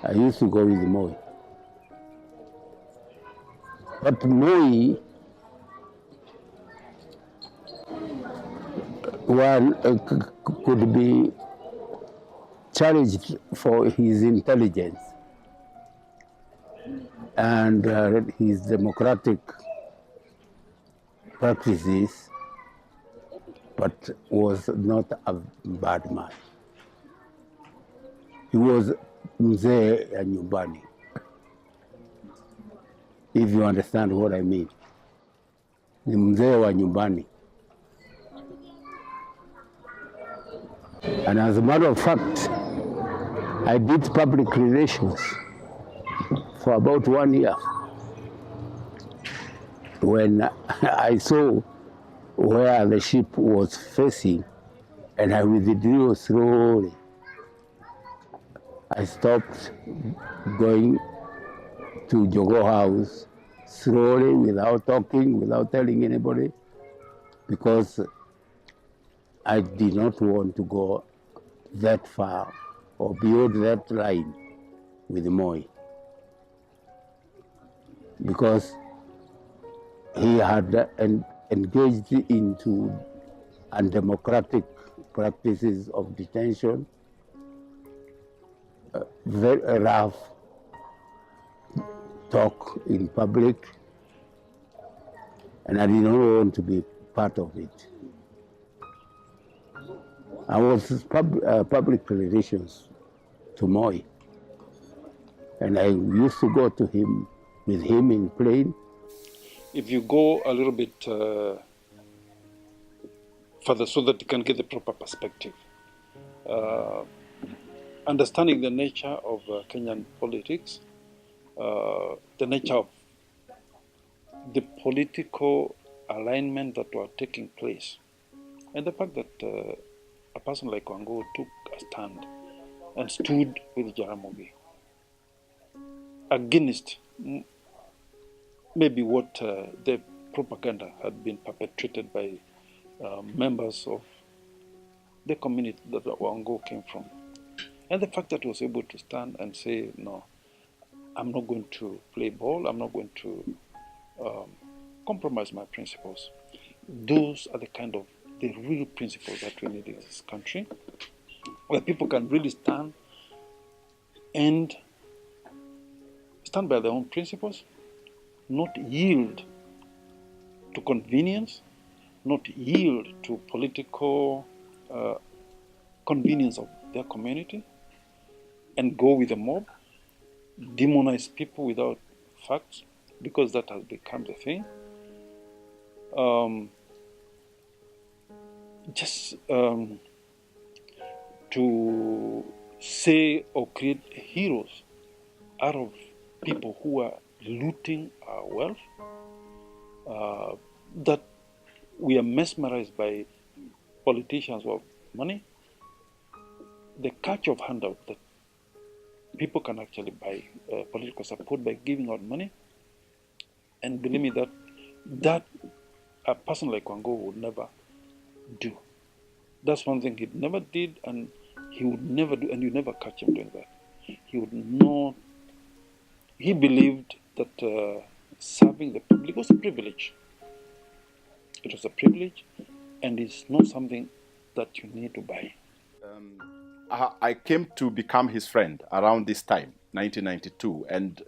I used to go with Moi. But Moi could be challenged for his intelligence and his democratic practices, but was not a bad man. He was mzee ya nyumbani, if you understand what I mean. Ni mzee wa nyumbani. And as a matter of fact, I did public relations for about 1 year. When I saw where the ship was facing, and I withdrew slowly, I stopped going to Jogo House slowly, without talking, without telling anybody, because I did not want to go that far or beyond that line with Moi, because he had engaged into undemocratic practices of detention, very rough talk in public, and I did not want to be part of it. I was public relations to Moi, and I used to go to him, with him in plane. If you go a little bit further so that you can get the proper perspective, understanding the nature of Kenyan politics, the nature of the political alignment that were taking place, and the fact that a person like Wanguhu took a stand and stood with Jaramogi against maybe what the propaganda had been perpetrated by members of the community that Wanguhu came from. And the fact that he was able to stand and say, no, I'm not going to play ball, I'm not going to compromise my principles. Those are the kind of the real principles that we need in this country, where people can really stand and stand by their own principles, not yield to convenience, not yield to political convenience of their community, and go with the mob, demonize people without facts, because that has become the thing. To say or create heroes out of people who are looting our wealth, that we are mesmerized by politicians who have money, the catch of handout that people can actually buy political support by giving out money. And believe me, that a person like Wanguhu would never do. That's one thing he never did, and he would never do, and you never catch him doing that. He would not. He believed that serving the public was a privilege. It was a privilege, and it's not something that you need to buy. I came to become his friend around this time, 1992, and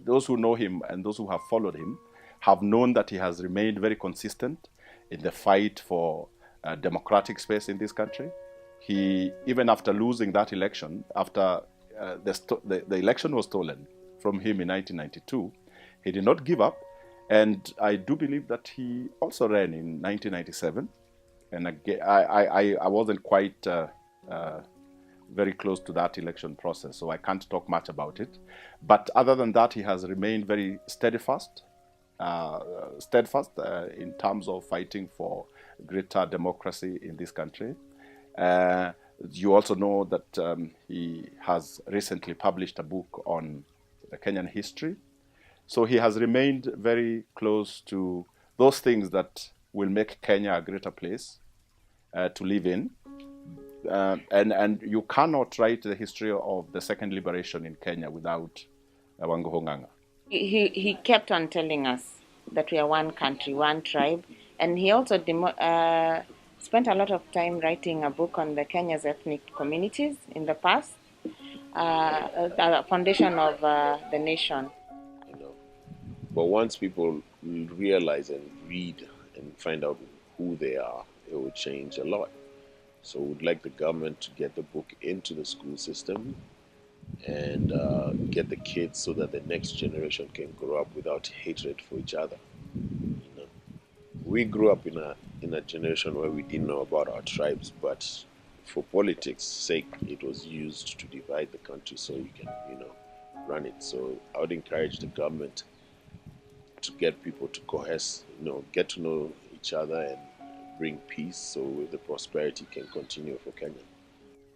those who know him and those who have followed him have known that he has remained very consistent in the fight for democratic space in this country. He, even after losing that election, after the election was stolen from him in 1992, he did not give up, and I do believe that he also ran in 1997, and again, I wasn't quite very close to that election process, so I can't talk much about it. But other than that, he has remained very steadfast in terms of fighting for greater democracy in this country. You also know that he has recently published a book on the Kenyan history. So he has remained very close to those things that will make Kenya a greater place to live in, And you cannot write the history of the second liberation in Kenya without Wanguhu. He kept on telling us that we are one country, one tribe, and he also spent a lot of time writing a book on the Kenya's ethnic communities in the past, the foundation of the nation. You know, but once people realize and read and find out who they are, it will change a lot. So we'd like the government to get the book into the school system and get the kids so that the next generation can grow up without hatred for each other. You know, we grew up in a generation where we didn't know about our tribes, but for politics' sake, it was used to divide the country so you can, run it. So I would encourage the government to get people to coalesce, get to know each other and bring peace so the prosperity can continue for Kenya.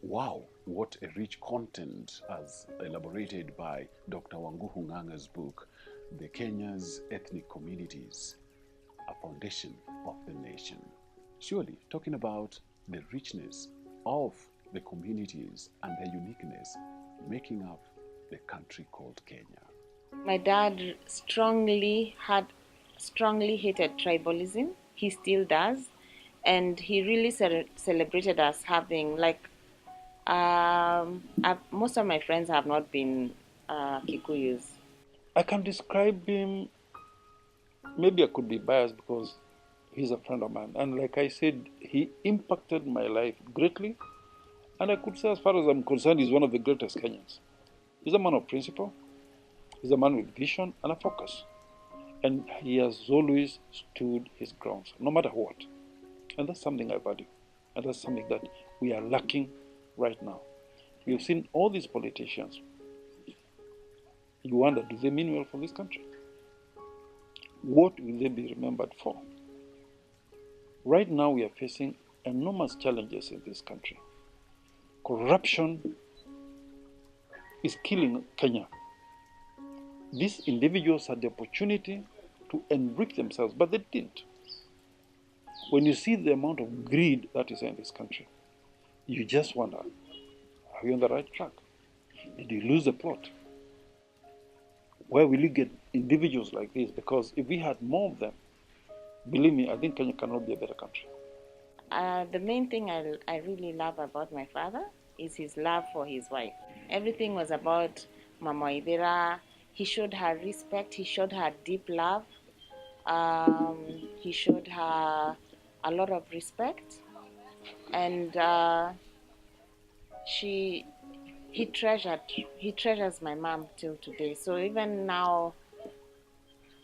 Wow, what a rich content as elaborated by Dr. Wanguhu Ng'ang'a's book, The Kenya's Ethnic Communities, a Foundation of the Nation. Surely talking about the richness of the communities and their uniqueness making up the country called Kenya. My dad strongly hated tribalism. He still does. And he really celebrated us having, most of my friends have not been Kikuyus. I can describe him, maybe I could be biased because he's a friend of mine. And like I said, he impacted my life greatly. And I could say, as far as I'm concerned, he's one of the greatest Kenyans. He's a man of principle. He's a man with vision and a focus. And he has always stood his ground, no matter what. And that's something I value. And that's something that we are lacking right now. We've seen all these politicians. You wonder, do they mean well for this country? What will they be remembered for? Right now we are facing enormous challenges in this country. Corruption is killing Kenya. These individuals had the opportunity to enrich themselves, but they didn't. When you see the amount of greed that is in this country, you just wonder, are you on the right track? Did you lose the plot? Where will you get individuals like this? Because if we had more of them, believe me, I think Kenya cannot be a better country. The main thing I really love about my father is his love for his wife. Everything was about Mama Idira. He showed her respect. He showed her deep love. He showed her a lot of respect, and he treasures my mom till today. So even now,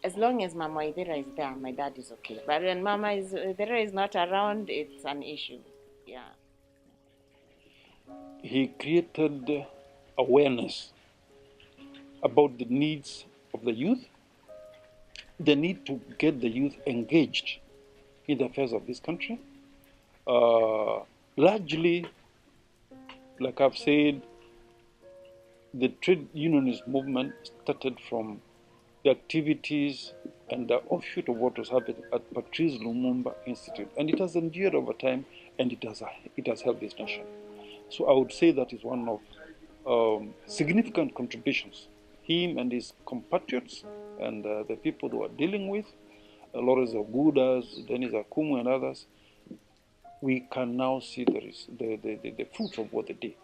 as long as Mama Idira is there, my dad is okay. But when Mama Idira is not around, it's an issue. Yeah. He created awareness about the needs of the youth, the need to get the youth engaged in the affairs of this country. Largely, like I've said, the trade unionist movement started from the activities and the offshoot of what was happening at Patrice Lumumba Institute. And it has endured over time, and it has helped this nation. So I would say that is one of significant contributions. Him and his compatriots and the people who are dealing with, Lawrence Ogudas, Dennis Akumu and others, we can now see the fruits of what they did.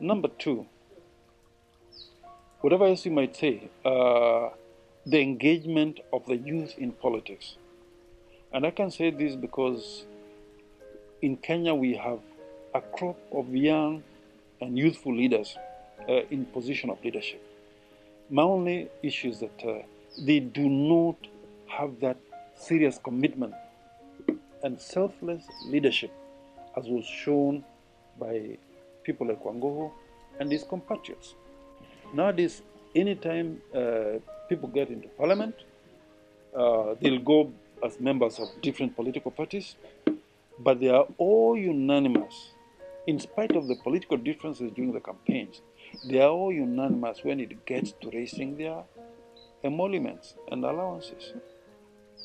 Number two, whatever else you might say, the engagement of the youth in politics. And I can say this because in Kenya we have a crop of young and youthful leaders in position of leadership. My only issue is that they do not have that serious commitment and selfless leadership as was shown by people like Wanguhu and his compatriots. Nowadays, anytime people get into parliament, they'll go as members of different political parties, but they are all unanimous. In spite of the political differences during the campaigns, they are all unanimous when it gets to raising their emoluments and allowances.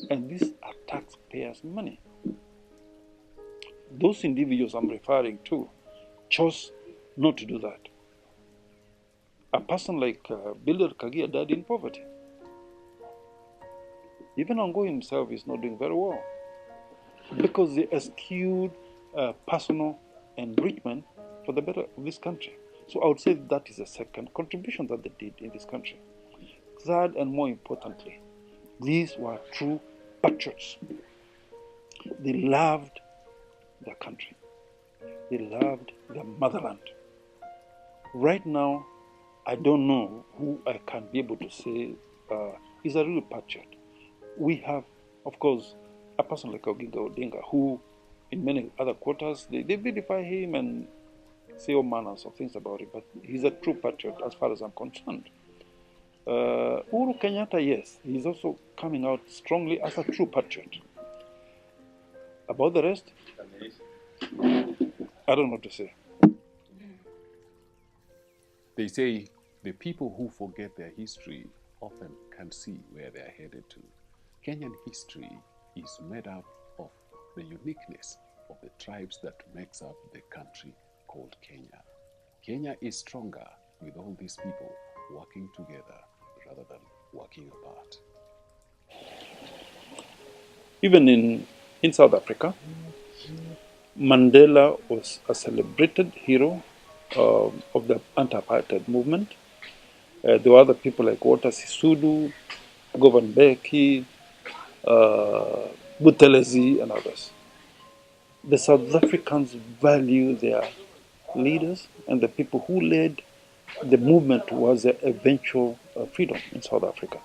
And these are taxpayers' money. Those individuals I'm referring to chose not to do that. A person like Bilder Kagia died in poverty. Even Wanguhu himself is not doing very well because they eschewed personal enrichment for the better of this country. So I would say that is the second contribution that they did in this country. Third, and more importantly, these were true patriots. They loved their country. They loved their motherland. Right now, I don't know who I can be able to say is a real patriot. We have, of course, a person like Raila Odinga, who in many other quarters, they vilify him and say all manners of things about it, but he's a true patriot as far as I'm concerned. Uhuru Kenyatta, yes, he's also coming out strongly as a true patriot. About the rest, I don't know what to say. They say the people who forget their history often can see where they are headed to. Kenyan history is made up of the uniqueness of the tribes that makes up the country called Kenya. Kenya is stronger with all these people working together rather than working apart. Even in South Africa, Mandela was a celebrated hero of the anti-apartheid movement. There were other people like Walter Sisulu, Govan Mbeki, Buthelezi, and others. The South Africans value their leaders and the people who led the movement towards their eventual freedom in South Africa.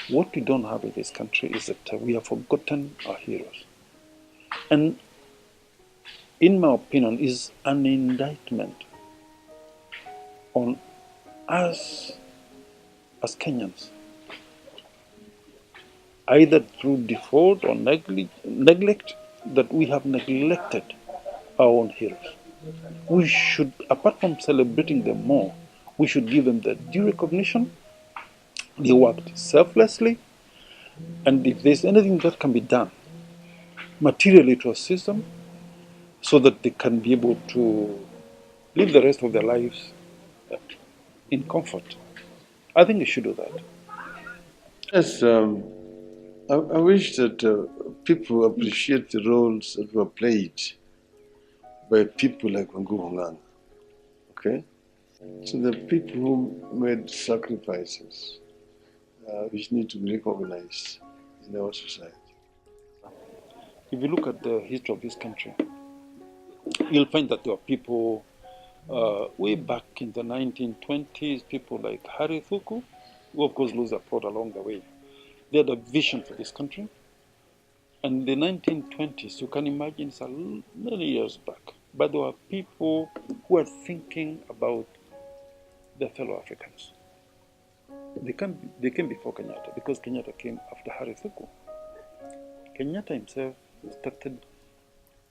What we don't have in this country is that we have forgotten our heroes. And in my opinion, is an indictment on us as Kenyans, either through default or neglect, that we have neglected our own heroes. We should, apart from celebrating them more, we should give them the due recognition. They worked selflessly, and if there's anything that can be done materially to assist them so that they can be able to live the rest of their lives in comfort, I think we should do that. Yes, I wish that people appreciate the roles that were played by people like Wanguhu. Okay? So the people who made sacrifices, which need to be recognized in our society. If you look at the history of this country, you'll find that there are people way back in the 1920s, people like Harry Thuku, who of course lose their throat along the way. They had a vision for this country. And in the 1920s, you can imagine it's many years back, but there were people who were thinking about their fellow Africans. They came before Kenyatta because Kenyatta came after Harry Thuku. Kenyatta himself started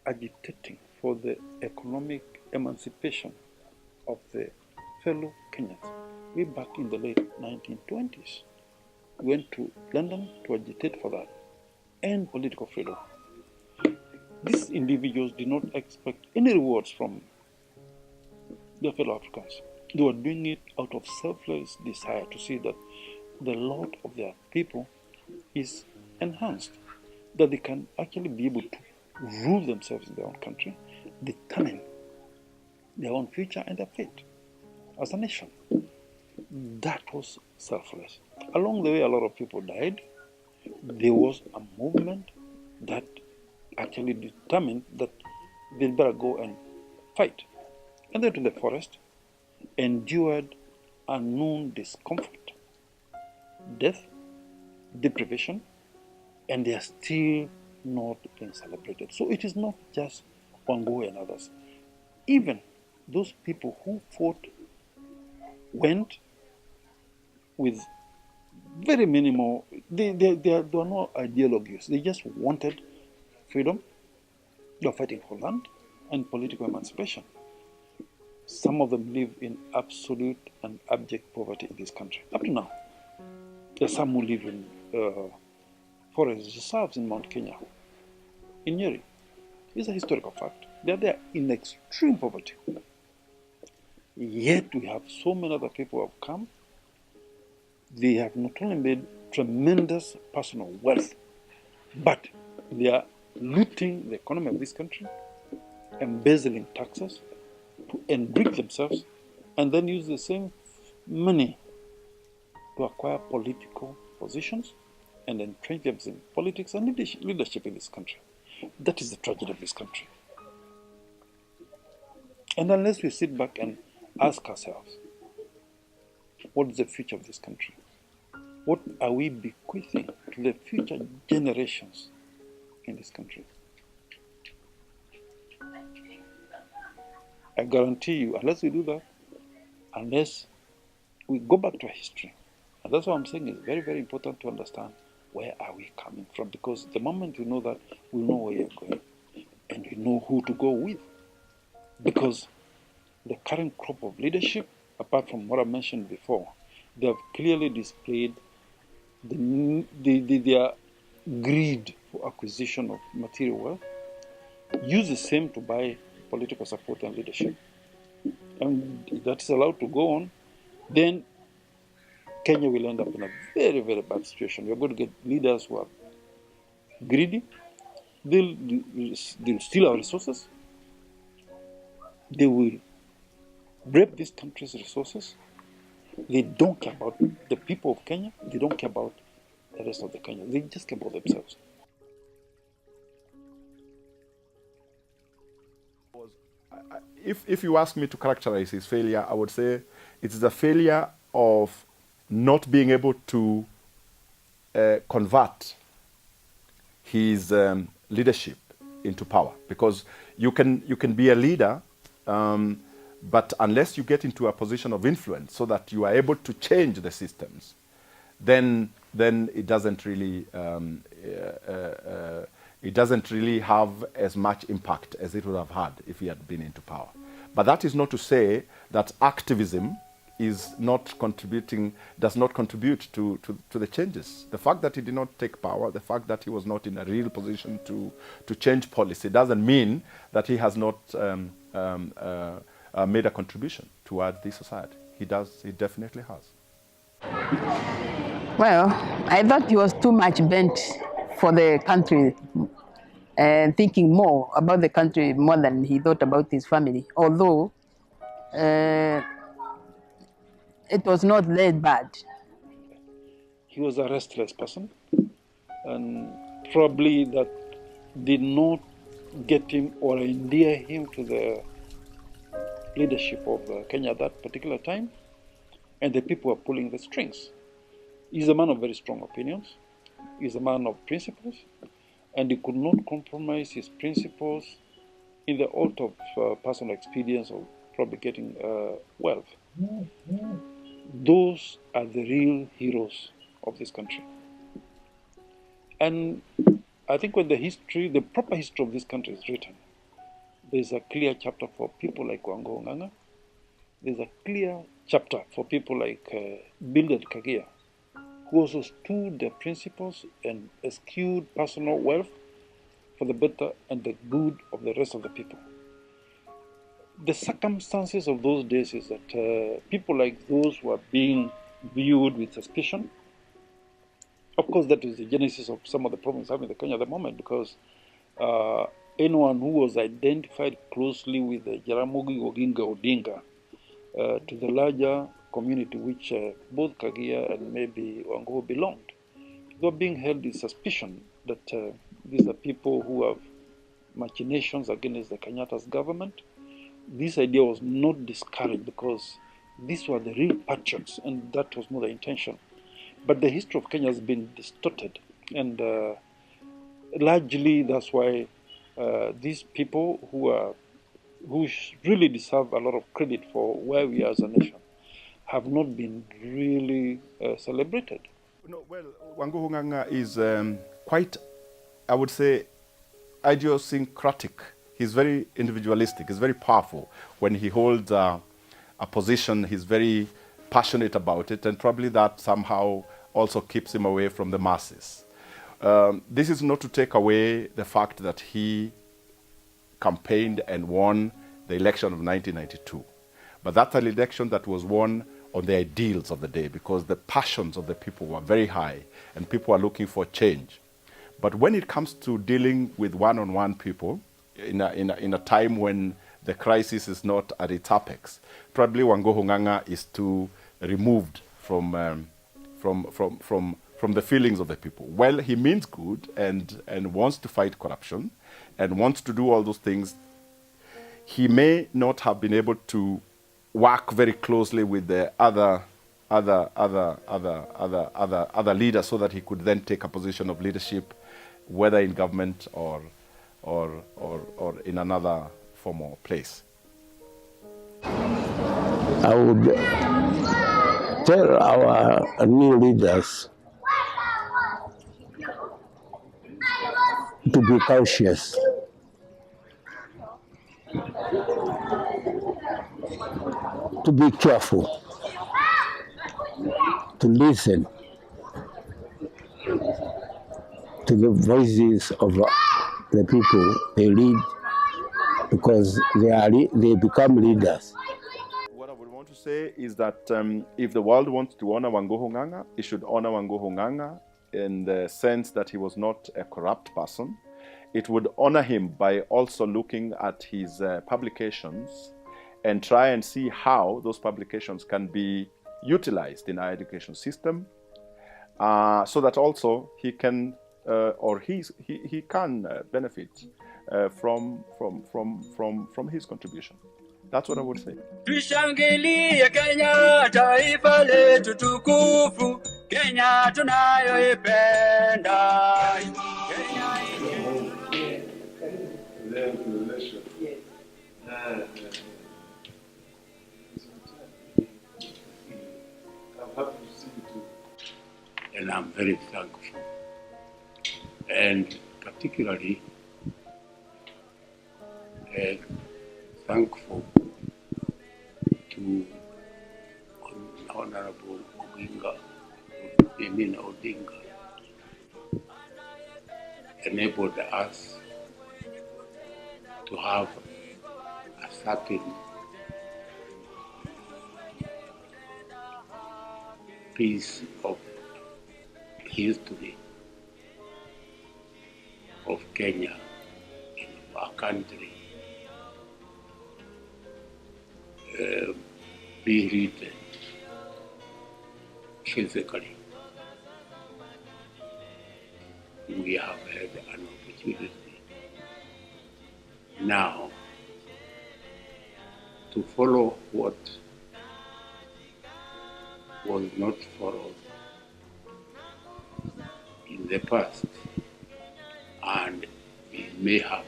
agitating for the economic emancipation of the fellow Kenyans way back in the late 1920s. He went to London to agitate for that and political freedom. These individuals did not expect any rewards from their fellow Africans. They were doing it out of selfless desire to see that the lot of their people is enhanced, that they can actually be able to rule themselves in their own country, determine their own future and their fate as a nation. That was selfless. Along the way, a lot of people died. There was a movement that actually determined that they better go and fight. And they went to the forest, endured unknown discomfort, death, deprivation, and they are still not being celebrated. So it is not just Wanguhu and others. Even those people who fought went with very minimal, there were no ideologies. They just wanted freedom. They were fighting for land and political emancipation. Some of them live in absolute and abject poverty in this country. Up to now, there are some who live in forest reserves in Mount Kenya, in Nyeri. It's a historical fact. They are there in extreme poverty. Yet we have so many other people who have come. They have not only made tremendous personal wealth, but they are looting the economy of this country, embezzling taxes to enrich themselves, and then use the same money to acquire political positions and entrench themselves in politics and leadership in this country. That is the tragedy of this country. And unless we sit back and ask ourselves, what is the future of this country? What are we bequeathing to the future generations in this country? I guarantee you, unless we do that, unless we go back to our history, and that's what I'm saying, it's very, very important to understand where are we coming from, because the moment we know that, we know where you're going, and we know who to go with. Because the current crop of leadership, apart from what I mentioned before, they have clearly displayed their greed for acquisition of material wealth, use the same to buy political support and leadership. And if that is allowed to go on, then Kenya will end up in a very, very bad situation. We're going to get leaders who are greedy. They'll steal our resources. They will rape this country's resources. They don't care about the people of Kenya. They don't care about the rest of the Kenya. They just care about themselves. If you ask me to characterize his failure, I would say it's the failure of not being able to convert his leadership into power. Because you can be a leader, but unless you get into a position of influence so that you are able to change the systems, then it doesn't really have as much impact as it would have had if he had been into power. But that is not to say that activism does not contribute to the changes. The fact that he did not take power, the fact that he was not in a real position to change policy, doesn't mean that he has not made a contribution towards this society. He definitely has. Well, I thought he was too much bent for the country and thinking more about the country more than he thought about his family, although it was not that bad. He was a restless person, and probably that did not get him or endear him to the leadership of Kenya at that particular time, and the people were pulling the strings. He's a man of very strong opinions. He's a man of principles, and he could not compromise his principles in the altar of personal expedience or probably getting wealth. Those are the real heroes of this country. And I think when the proper history of this country is written, there's a clear chapter for people like Wanguhu. There's a clear chapter for people like Bildad Kagia, who also stood their principles and eschewed personal wealth for the better and the good of the rest of the people. The circumstances of those days is that people like those who are being viewed with suspicion. Of course, that is the genesis of some of the problems having in Kenya at the moment, because anyone who was identified closely with the Jaramogi Oginga Odinga to the larger community which both Kagia and maybe Wanguhu belonged, they were being held in suspicion that these are people who have machinations against the Kenyatta's government. This idea was not discouraged because these were the real patriots, and that was not the intention. But the history of Kenya has been distorted, and largely that's why these people who really deserve a lot of credit for where we are as a nation have not been really celebrated. No, well, Wanguhu Ng'ang'a is quite, I would say, idiosyncratic. He's very individualistic. He's very powerful. When he holds a position, he's very passionate about it, and probably that somehow also keeps him away from the masses. This is not to take away the fact that he campaigned and won the election of 1992. But that's an election that was won on the ideals of the day, because the passions of the people were very high and people are looking for change. But when it comes to dealing with one-on-one people in a time when the crisis is not at its apex, probably Wanguhu Ng'ang'a is too removed from the feelings of the people. Well, he means good and wants to fight corruption and wants to do all those things. He may not have been able to work very closely with the other leaders so that he could then take a position of leadership, whether in government or in another formal place. I would tell our new leaders to be cautious, to be careful, to listen to the voices of the people they lead, because they become leaders. What I would want to say is that if the world wants to honor Wanguhu Ng'ang'a, it should honor Wanguhu Ng'ang'a in the sense that he was not a corrupt person. It would honor him by also looking at his publications and try and see how those publications can be utilized in our education system, so that also he can he can benefit from his contribution. That's what I would say. Tushangilie Kenya, taifa letu tukufu, Kenya tunayoipenda. And I'm very thankful, and particularly thankful to Honorable Odinga, enabled us to have a certain piece of history of Kenya in our country be written physically. We have had an opportunity now to follow what was not followed in the past, and we may have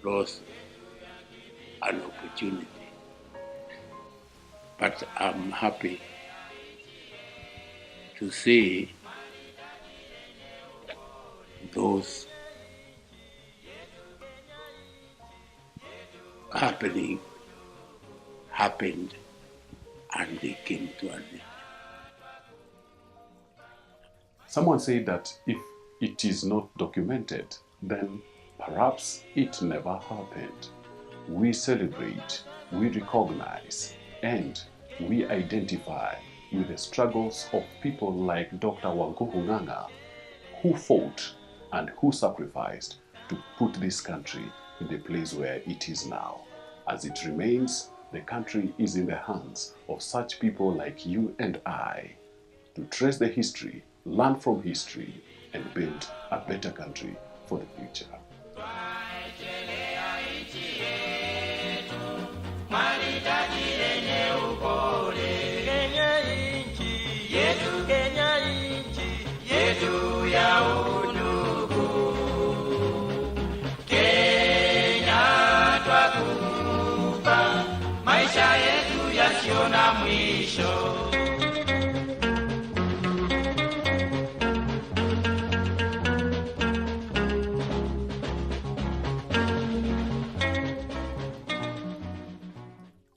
lost an opportunity. But I'm happy to see those happened, and they came to an end. Someone said that if it is not documented, then perhaps it never happened. We celebrate, we recognize, and we identify with the struggles of people like Dr. Wanguhu Ng'ang'a, who fought and who sacrificed to put this country in the place where it is now. As it remains, the country is in the hands of such people like you and I to trace the history, learn from history, and build a better country for the future.